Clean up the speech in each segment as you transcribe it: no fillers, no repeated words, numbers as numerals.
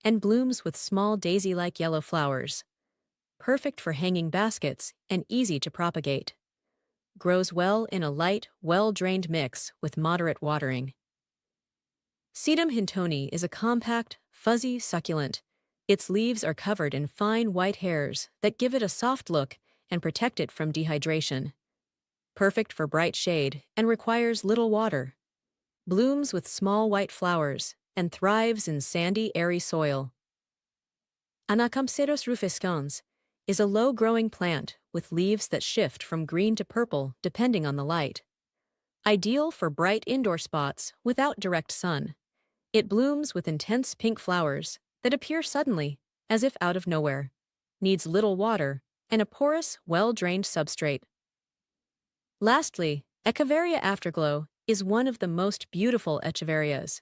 and blooms with small daisy-like yellow flowers. Perfect for hanging baskets and easy to propagate. Grows well in a light, well-drained mix with moderate watering. Sedum hintoni is a compact, fuzzy succulent. Its leaves are covered in fine white hairs that give it a soft look and protect it from dehydration. Perfect for bright shade and requires little water. Blooms with small white flowers and thrives in sandy, airy soil. Anacampseros rufescens is a low-growing plant with leaves that shift from green to purple depending on the light. Ideal for bright indoor spots without direct sun. It blooms with intense pink flowers that appear suddenly, as if out of nowhere. Needs little water and a porous, well-drained substrate. Lastly, Echeveria afterglow is one of the most beautiful echeverias.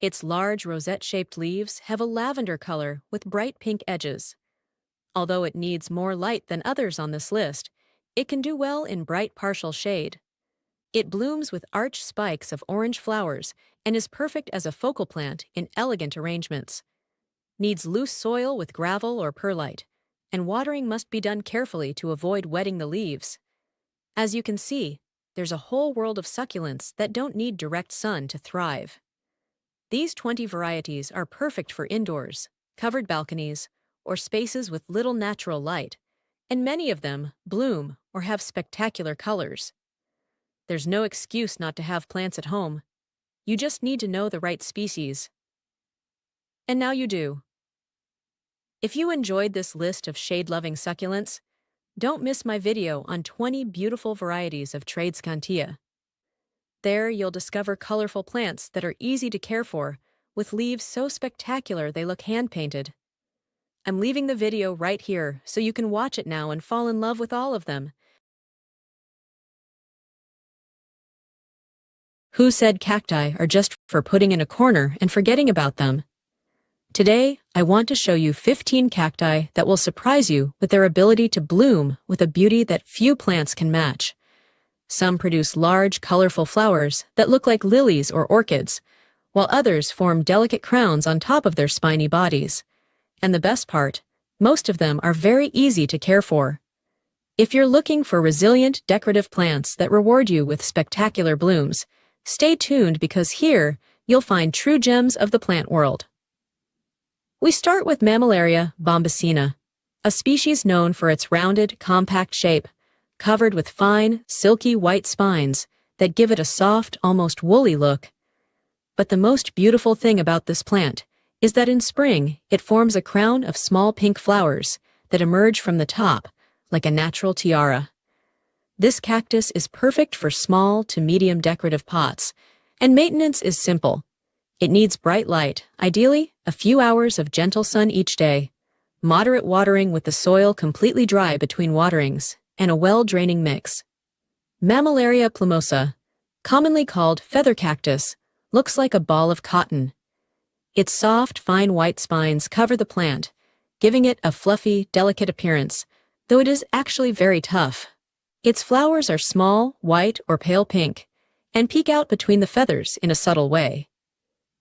Its large rosette-shaped leaves have a lavender color with bright pink edges. Although it needs more light than others on this list, it can do well in bright partial shade. It blooms with arched spikes of orange flowers and is perfect as a focal plant in elegant arrangements. Needs loose soil with gravel or perlite, and watering must be done carefully to avoid wetting the leaves. As you can see, there's a whole world of succulents that don't need direct sun to thrive. These 20 varieties are perfect for indoors, covered balconies, or spaces with little natural light, and many of them bloom or have spectacular colors. There's no excuse not to have plants at home. You just need to know the right species. And now you do. If you enjoyed this list of shade-loving succulents, don't miss my video on 20 beautiful varieties of Tradescantia. There you'll discover colorful plants that are easy to care for, with leaves so spectacular they look hand-painted. I'm leaving the video right here so you can watch it now and fall in love with all of them. Who said cacti are just for putting in a corner and forgetting about them? Today, I want to show you 15 cacti that will surprise you with their ability to bloom with a beauty that few plants can match. Some produce large, colorful flowers that look like lilies or orchids, while others form delicate crowns on top of their spiny bodies. And the best part, most of them are very easy to care for. If you're looking for resilient, decorative plants that reward you with spectacular blooms, stay tuned because here you'll find true gems of the plant world. We start with Mammillaria bombaceana, a species known for its rounded, compact shape, covered with fine, silky white spines that give it a soft, almost woolly look. But the most beautiful thing about this plant is that in spring it forms a crown of small pink flowers that emerge from the top like a natural tiara. This cactus is perfect for small to medium decorative pots, and maintenance is simple. It needs bright light, ideally a few hours of gentle sun each day, moderate watering with the soil completely dry between waterings, and a well-draining mix. Mammillaria plumosa, commonly called feather cactus, looks like a ball of cotton. Its soft, fine white spines cover the plant, giving it a fluffy, delicate appearance, though it is actually very tough. Its flowers are small, white, or pale pink, and peek out between the feathers in a subtle way.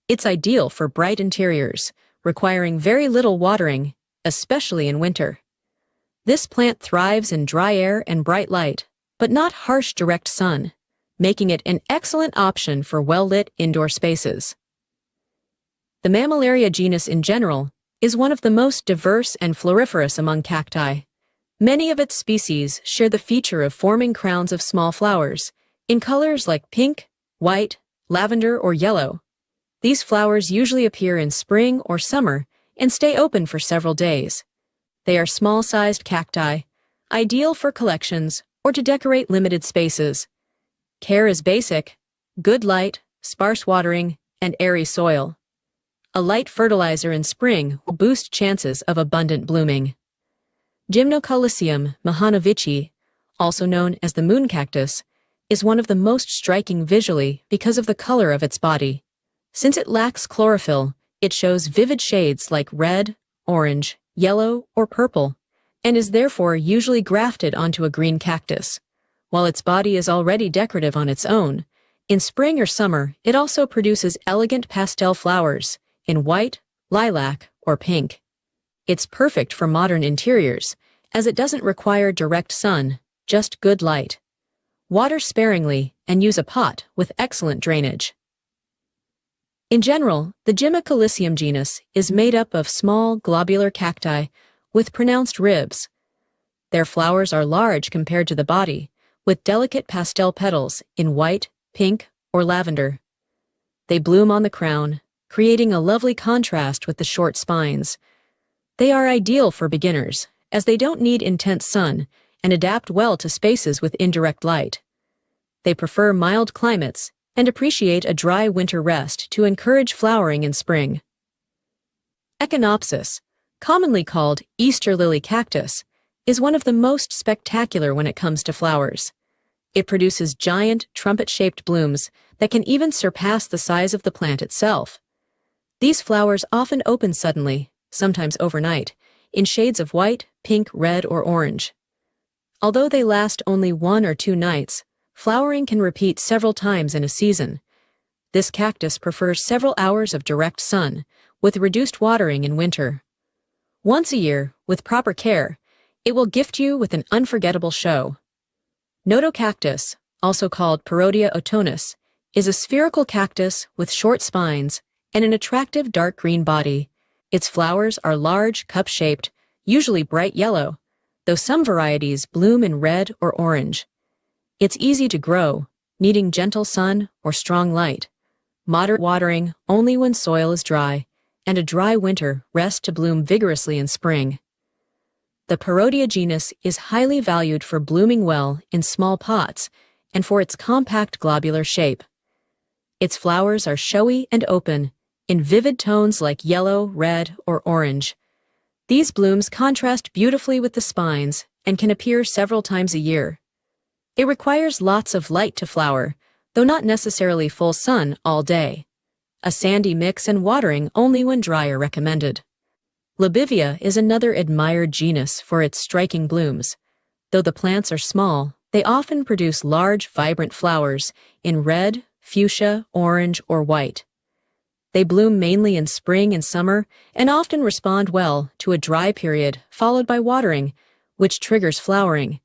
It's ideal for bright interiors, requiring very little watering, especially in winter. This plant thrives in dry air and bright light, but not harsh direct sun, making it an excellent option for well-lit indoor spaces. The Mammillaria genus in general is one of the most diverse and floriferous among cacti. Many of its species share the feature of forming crowns of small flowers, in colors like pink, white, lavender, or yellow. These flowers usually appear in spring or summer and stay open for several days. They are small-sized cacti, ideal for collections or to decorate limited spaces. Care is basic: good light, sparse watering, and airy soil. A light fertilizer in spring will boost chances of abundant blooming. Gymnocalycium mahanovici, also known as the moon cactus, is one of the most striking visually because of the color of its body. Since it lacks chlorophyll, it shows vivid shades like red, orange, yellow, or purple, and is therefore usually grafted onto a green cactus. While its body is already decorative on its own, in spring or summer it also produces elegant pastel flowers in white, lilac, or pink. It's perfect for modern interiors, as it doesn't require direct sun, just good light. Water sparingly and use a pot with excellent drainage. In general, the Gymnocalycium genus is made up of small, globular cacti with pronounced ribs. Their flowers are large compared to the body, with delicate pastel petals in white, pink, or lavender. They bloom on the crown, creating a lovely contrast with the short spines. They are ideal for beginners, as they don't need intense sun and adapt well to spaces with indirect light. They prefer mild climates and appreciate a dry winter rest to encourage flowering in spring. Echinopsis, commonly called Easter lily cactus, is one of the most spectacular when it comes to flowers. It produces giant, trumpet-shaped blooms that can even surpass the size of the plant itself. These flowers often open suddenly, sometimes overnight, in shades of white, pink, red, or orange. Although they last only 1 or 2 nights, flowering can repeat several times in a season. This cactus prefers several hours of direct sun, with reduced watering in winter. Once a year, with proper care, it will gift you with an unforgettable show. Nodocactus, also called Perodia autumnus, is a spherical cactus with short spines and an attractive dark green body. Its flowers are large, cup-shaped, usually bright yellow, though some varieties bloom in red or orange. It's easy to grow, needing gentle sun or strong light, moderate watering only when soil is dry, and a dry winter rest to bloom vigorously in spring. The Perodia genus is highly valued for blooming well in small pots and for its compact globular shape. Its flowers are showy and open, in vivid tones like yellow, red, or orange. These blooms contrast beautifully with the spines and can appear several times a year. It requires lots of light to flower, though not necessarily full sun all day. A sandy mix and watering only when dry are recommended. Labivia is another admired genus for its striking blooms. Though the plants are small, they often produce large, vibrant flowers in red, fuchsia, orange, or white. They bloom mainly in spring and summer and often respond well to a dry period followed by watering, which triggers flowering.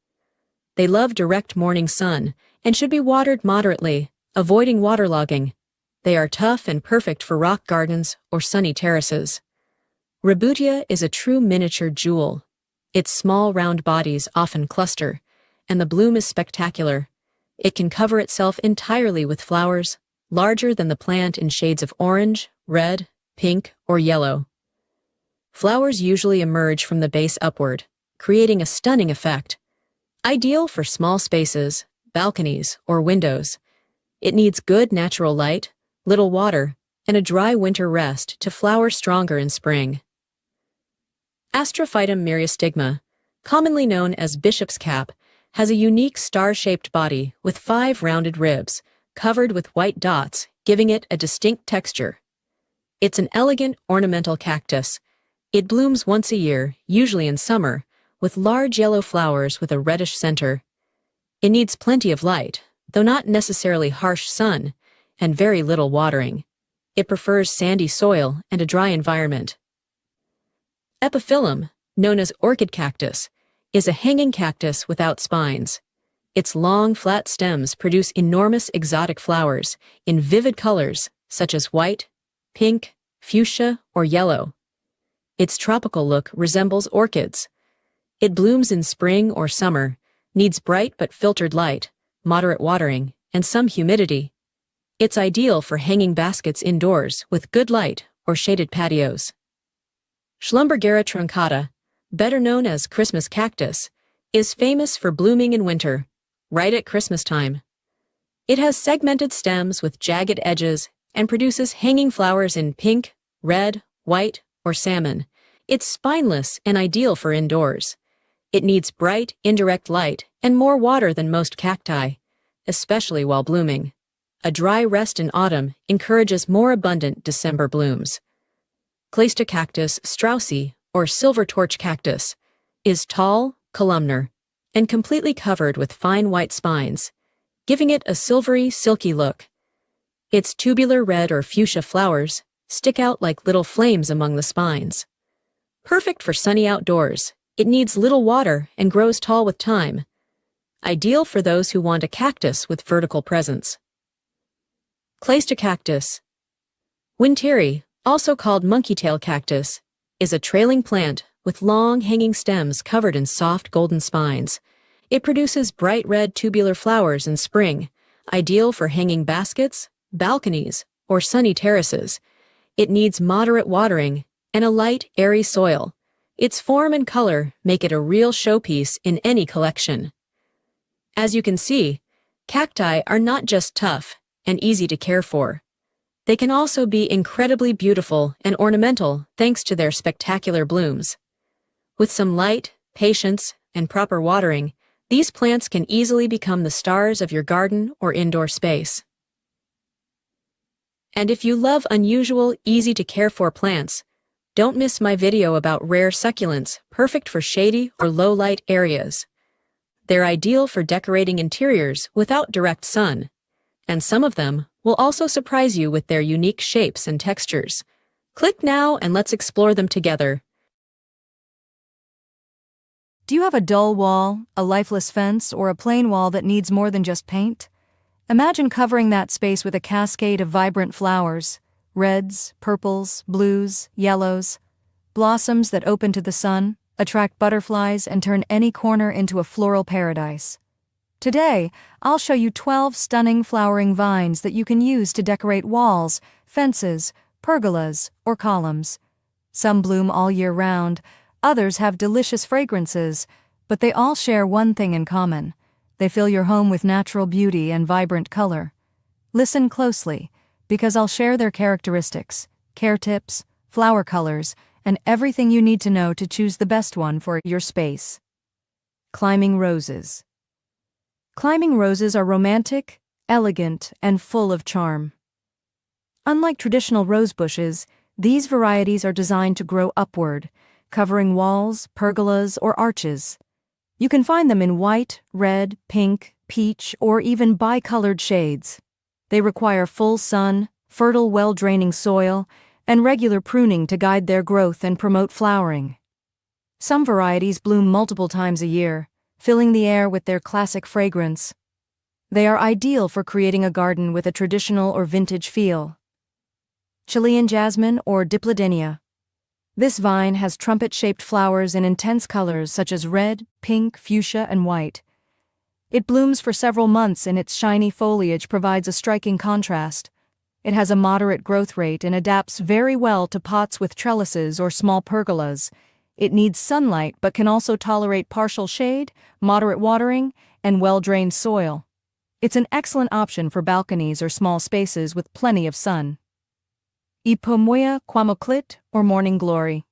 They love direct morning sun and should be watered moderately, avoiding waterlogging. They are tough and perfect for rock gardens or sunny terraces. Rebutia is a true miniature jewel. Its small round bodies often cluster, and the bloom is spectacular. It can cover itself entirely with flowers, larger than the plant in shades of orange, red, pink, or yellow. Flowers usually emerge from the base upward, creating a stunning effect. Ideal for small spaces, balconies, or windows. It needs good natural light, little water, and a dry winter rest to flower stronger in spring. Astrophytum myriostigma, commonly known as bishop's cap, has a unique star-shaped body with 5 rounded ribs, covered with white dots, giving it a distinct texture. It's an elegant ornamental cactus. It blooms once a year, usually in summer, with large yellow flowers with a reddish center. It needs plenty of light, though not necessarily harsh sun, and very little watering. It prefers sandy soil and a dry environment. Epiphyllum, known as orchid cactus, is a hanging cactus without spines. Its long, flat stems produce enormous exotic flowers in vivid colors such as white, pink, fuchsia, or yellow. Its tropical look resembles orchids. It blooms in spring or summer, needs bright but filtered light, moderate watering, and some humidity. It's ideal for hanging baskets indoors with good light or shaded patios. Schlumbergera truncata, better known as Christmas cactus, is famous for blooming in winter, right at Christmas time. It has segmented stems with jagged edges and produces hanging flowers in pink, red, white, or salmon. It's spineless and ideal for indoors. It needs bright, indirect light and more water than most cacti, especially while blooming. A dry rest in autumn encourages more abundant December blooms. Cleistocactus straussii, or silver torch cactus, is tall, columnar, and completely covered with fine white spines, giving it a silvery, silky look. Its tubular red or fuchsia flowers, stick out like little flames among the spines. Perfect for sunny outdoors, it needs little water and grows tall with time. Ideal for those who want a cactus with vertical presence. Cleistocactus. Winteri, also called monkeytail cactus, is a trailing plant with long hanging stems covered in soft golden spines. It produces bright red tubular flowers in spring, ideal for hanging baskets, balconies, or sunny terraces. It needs moderate watering and a light, airy soil. Its form and color make it a real showpiece in any collection. As you can see, cacti are not just tough and easy to care for. They can also be incredibly beautiful and ornamental thanks to their spectacular blooms. With some light, patience, and proper watering, these plants can easily become the stars of your garden or indoor space. And if you love unusual, easy-to-care-for plants, don't miss my video about rare succulents, perfect for shady or low-light areas. They're ideal for decorating interiors without direct sun, and some of them will also surprise you with their unique shapes and textures. Click now and let's explore them together. Do you have a dull wall, a lifeless fence, or a plain wall that needs more than just paint? Imagine covering that space with a cascade of vibrant flowers, reds, purples, blues, yellows, blossoms that open to the sun, attract butterflies, and turn any corner into a floral paradise. Today, I'll show you 12 stunning flowering vines that you can use to decorate walls, fences, pergolas, or columns. Some bloom all year round, others have delicious fragrances, but they all share one thing in common. They fill your home with natural beauty and vibrant color. Listen closely, because I'll share their characteristics, care tips, flower colors, and everything you need to know to choose the best one for your space. Climbing roses. Climbing roses are romantic, elegant, and full of charm. Unlike traditional rose bushes, these varieties are designed to grow upward, covering walls, pergolas, or arches. You can find them in white, red, pink, peach, or even bicolored shades. They require full sun, fertile, well-draining soil, and regular pruning to guide their growth and promote flowering. Some varieties bloom multiple times a year, filling the air with their classic fragrance. They are ideal for creating a garden with a traditional or vintage feel. Chilean jasmine or Diplodenia. This vine has trumpet-shaped flowers in intense colors such as red, pink, fuchsia, and white. It blooms for several months and its shiny foliage provides a striking contrast. It has a moderate growth rate and adapts very well to pots with trellises or small pergolas. It needs sunlight but can also tolerate partial shade, moderate watering, and well-drained soil. It's an excellent option for balconies or small spaces with plenty of sun. Ipomoea quamoclit or morning glory.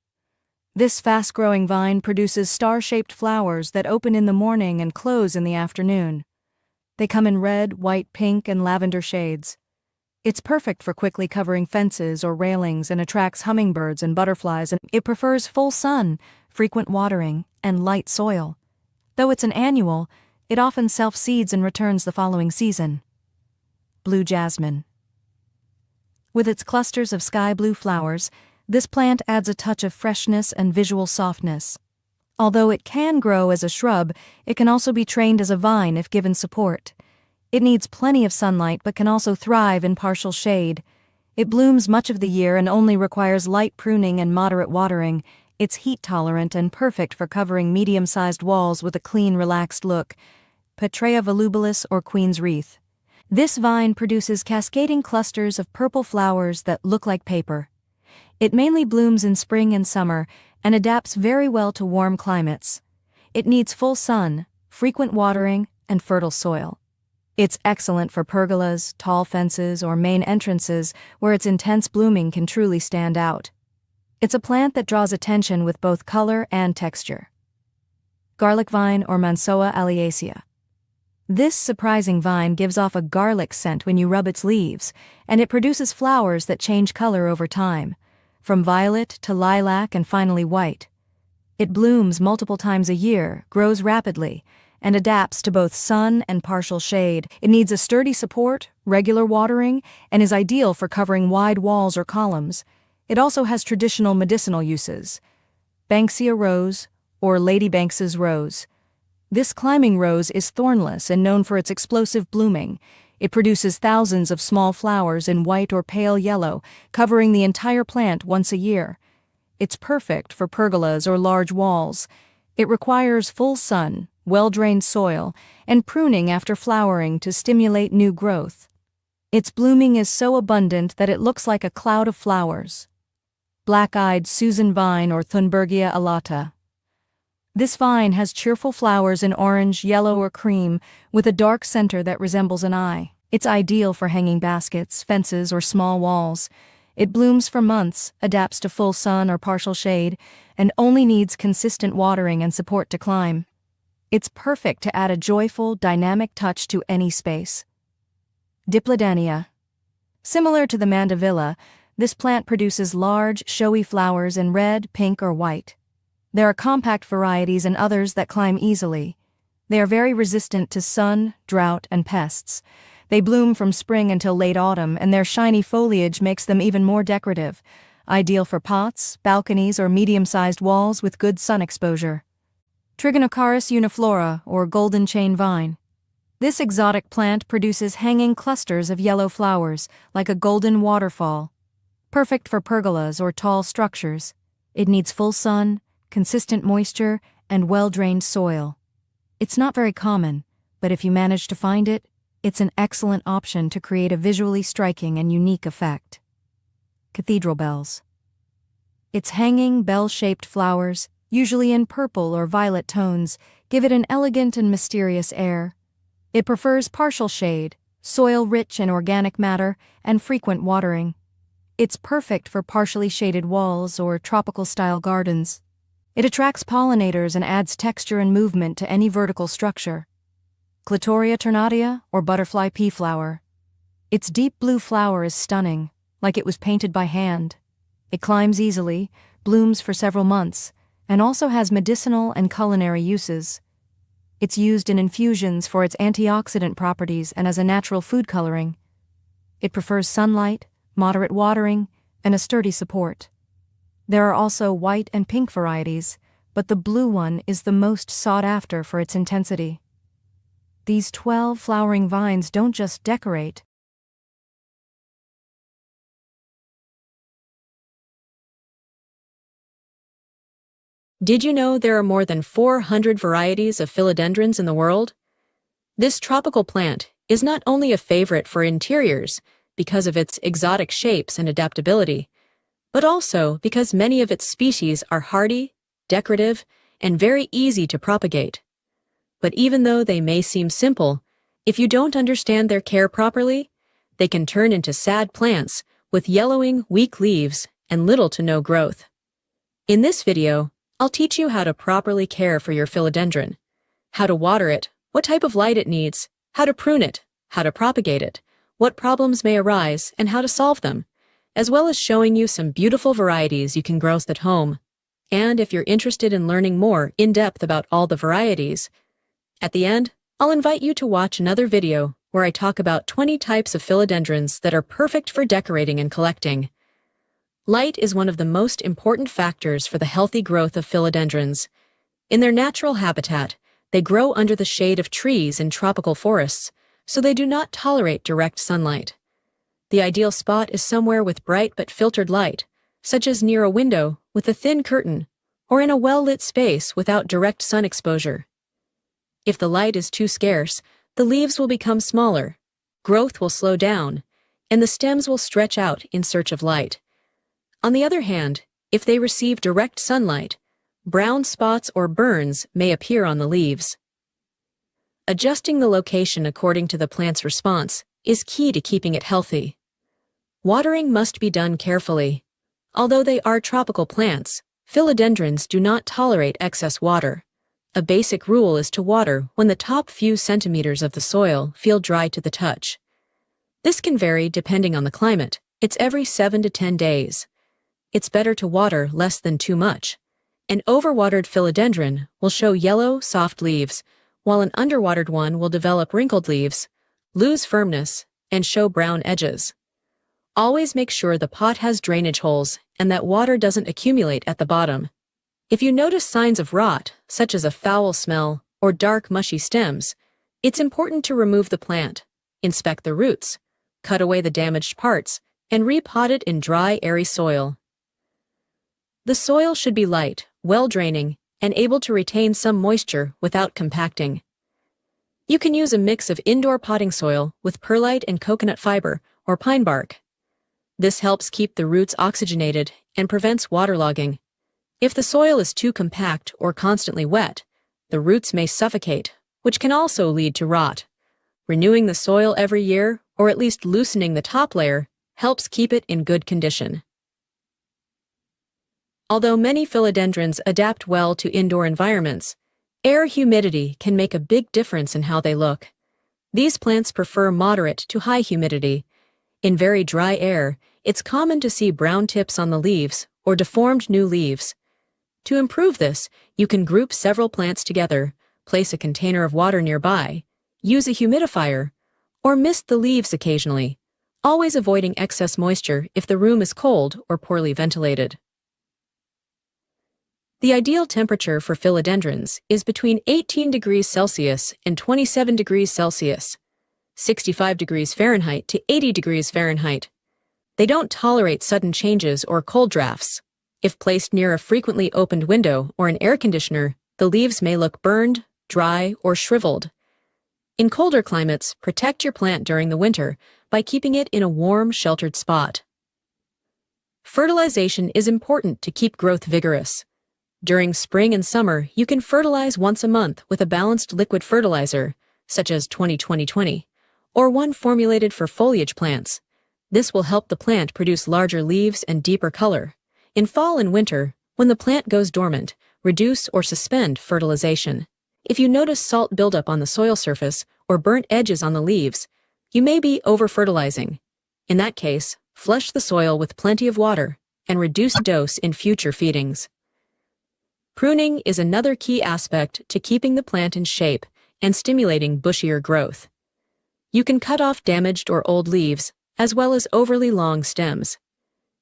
This fast-growing vine produces star-shaped flowers that open in the morning and close in the afternoon. They come in red, white, pink, and lavender shades. It's perfect for quickly covering fences or railings and attracts hummingbirds and butterflies, and it prefers full sun, frequent watering, and light soil. Though it's an annual, it often self-seeds and returns the following season. Blue jasmine. With its clusters of sky blue flowers, this plant adds a touch of freshness and visual softness. Although it can grow as a shrub, it can also be trained as a vine if given support. It needs plenty of sunlight but can also thrive in partial shade. It blooms much of the year and only requires light pruning and moderate watering. It's heat-tolerant and perfect for covering medium-sized walls with a clean, relaxed look. Petrea volubilis or Queen's Wreath. This vine produces cascading clusters of purple flowers that look like paper. It mainly blooms in spring and summer and adapts very well to warm climates. It needs full sun, frequent watering, and fertile soil. It's excellent for pergolas, tall fences, or main entrances where its intense blooming can truly stand out. It's a plant that draws attention with both color and texture. Garlic vine or Mansoa alliacea. This surprising vine gives off a garlic scent when you rub its leaves, and it produces flowers that change color over time, from violet to lilac and finally white. It blooms multiple times a year, grows rapidly, and adapts to both sun and partial shade. It needs a sturdy support, regular watering, and is ideal for covering wide walls or columns. It also has traditional medicinal uses. Banksia rose, or Lady Banks's rose. This climbing rose is thornless and known for its explosive blooming. It produces thousands of small flowers in white or pale yellow, covering the entire plant once a year. It's perfect for pergolas or large walls. It requires full sun, well-drained soil, and pruning after flowering to stimulate new growth. Its blooming is so abundant that it looks like a cloud of flowers. Black-eyed Susan vine or Thunbergia alata. This vine has cheerful flowers in orange, yellow, or cream, with a dark center that resembles an eye. It's ideal for hanging baskets, fences, or small walls. It blooms for months, adapts to full sun or partial shade, and only needs consistent watering and support to climb. It's perfect to add a joyful, dynamic touch to any space. Dipladenia. Similar to the mandevilla, this plant produces large, showy flowers in red, pink, or white. There are compact varieties and others that climb easily. They are very resistant to sun, drought, and pests. They bloom from spring until late autumn, and their shiny foliage makes them even more decorative, ideal for pots, balconies, or medium-sized walls with good sun exposure. Trigonocharis uniflora, or golden chain vine. This exotic plant produces hanging clusters of yellow flowers, like a golden waterfall. Perfect for pergolas or tall structures. It needs full sun, consistent moisture, and well-drained soil. It's not very common, but if you manage to find it, it's an excellent option to create a visually striking and unique effect. Cathedral bells. Its hanging, bell-shaped flowers, usually in purple or violet tones, give it an elegant and mysterious air. It prefers partial shade, soil rich in organic matter, and frequent watering. It's perfect for partially shaded walls or tropical-style gardens. It attracts pollinators and adds texture and movement to any vertical structure. Clitoria ternatia, or butterfly pea flower. Its deep blue flower is stunning, like it was painted by hand. It climbs easily, blooms for several months, and also has medicinal and culinary uses. It's used in infusions for its antioxidant properties and as a natural food coloring. It prefers sunlight, moderate watering, and a sturdy support. There are also white and pink varieties, but the blue one is the most sought after for its intensity. These 12 flowering vines don't just decorate. Did you know there are more than 400 varieties of philodendrons in the world? This tropical plant is not only a favorite for interiors because of its exotic shapes and adaptability, but also because many of its species are hardy, decorative, and very easy to propagate. But even though they may seem simple, if you don't understand their care properly, they can turn into sad plants with yellowing, weak leaves and little to no growth. In this video, I'll teach you how to properly care for your philodendron, how to water it, what type of light it needs, how to prune it, how to propagate it, what problems may arise, and how to solve them, as well as showing you some beautiful varieties you can grow at home. And if you're interested in learning more in depth about all the varieties, at the end, I'll invite you to watch another video where I talk about 20 types of philodendrons that are perfect for decorating and collecting. Light is one of the most important factors for the healthy growth of philodendrons. In their natural habitat, they grow under the shade of trees in tropical forests, so they do not tolerate direct sunlight. The ideal spot is somewhere with bright but filtered light, such as near a window with a thin curtain, or in a well-lit space without direct sun exposure. If the light is too scarce, the leaves will become smaller, growth will slow down, and the stems will stretch out in search of light. On the other hand, if they receive direct sunlight, brown spots or burns may appear on the leaves. Adjusting the location according to the plant's response is key to keeping it healthy. Watering must be done carefully. Although they are tropical plants, philodendrons do not tolerate excess water. A basic rule is to water when the top few centimeters of the soil feel dry to the touch. This can vary depending on the climate. It's every 7 to 10 days. It's better to water less than too much. An overwatered philodendron will show yellow, soft leaves, while an underwatered one will develop wrinkled leaves, lose firmness, and show brown edges. Always make sure the pot has drainage holes and that water doesn't accumulate at the bottom. If you notice signs of rot, such as a foul smell or dark, mushy stems, it's important to remove the plant, inspect the roots, cut away the damaged parts, and repot it in dry, airy soil. The soil should be light, well-draining, and able to retain some moisture without compacting. You can use a mix of indoor potting soil with perlite and coconut fiber or pine bark. This helps keep the roots oxygenated and prevents waterlogging. If the soil is too compact or constantly wet, the roots may suffocate, which can also lead to rot. Renewing the soil every year, or at least loosening the top layer, helps keep it in good condition. Although many philodendrons adapt well to indoor environments, air humidity can make a big difference in how they look. These plants prefer moderate to high humidity. In very dry air, it's common to see brown tips on the leaves or deformed new leaves. To improve this, you can group several plants together, place a container of water nearby, use a humidifier, or mist the leaves occasionally, always avoiding excess moisture if the room is cold or poorly ventilated. The ideal temperature for philodendrons is between 18 degrees Celsius and 27 degrees Celsius, 65 degrees Fahrenheit to 80 degrees Fahrenheit. They don't tolerate sudden changes or cold drafts. If placed near a frequently opened window or an air conditioner, the leaves may look burned, dry, or shriveled. In colder climates, protect your plant during the winter by keeping it in a warm, sheltered spot. Fertilization is important to keep growth vigorous. During spring and summer, you can fertilize once a month with a balanced liquid fertilizer, such as 20-20-20, or one formulated for foliage plants. This will help the plant produce larger leaves and deeper color. In fall and winter, when the plant goes dormant, reduce or suspend fertilization. If you notice salt buildup on the soil surface or burnt edges on the leaves, you may be over-fertilizing. In that case, flush the soil with plenty of water and reduce dose in future feedings. Pruning is another key aspect to keeping the plant in shape and stimulating bushier growth. You can cut off damaged or old leaves, as well as overly long stems.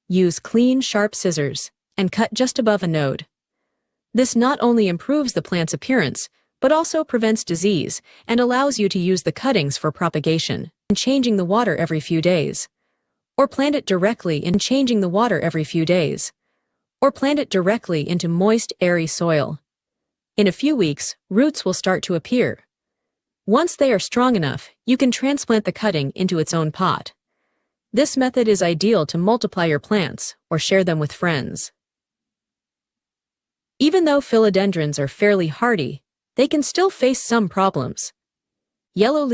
Use clean, sharp scissors and cut just above a node. This not only improves the plant's appearance, but also prevents disease and allows you to use the cuttings for propagation and changing the water every few days. Or plant it directly in changing the water every few days. Or plant it directly into moist, airy soil. In a few weeks, roots will start to appear. Once they are strong enough, you can transplant the cutting into its own pot. This method is ideal to multiply your plants or share them with friends. Even though philodendrons are fairly hardy, they can still face some problems. Yellow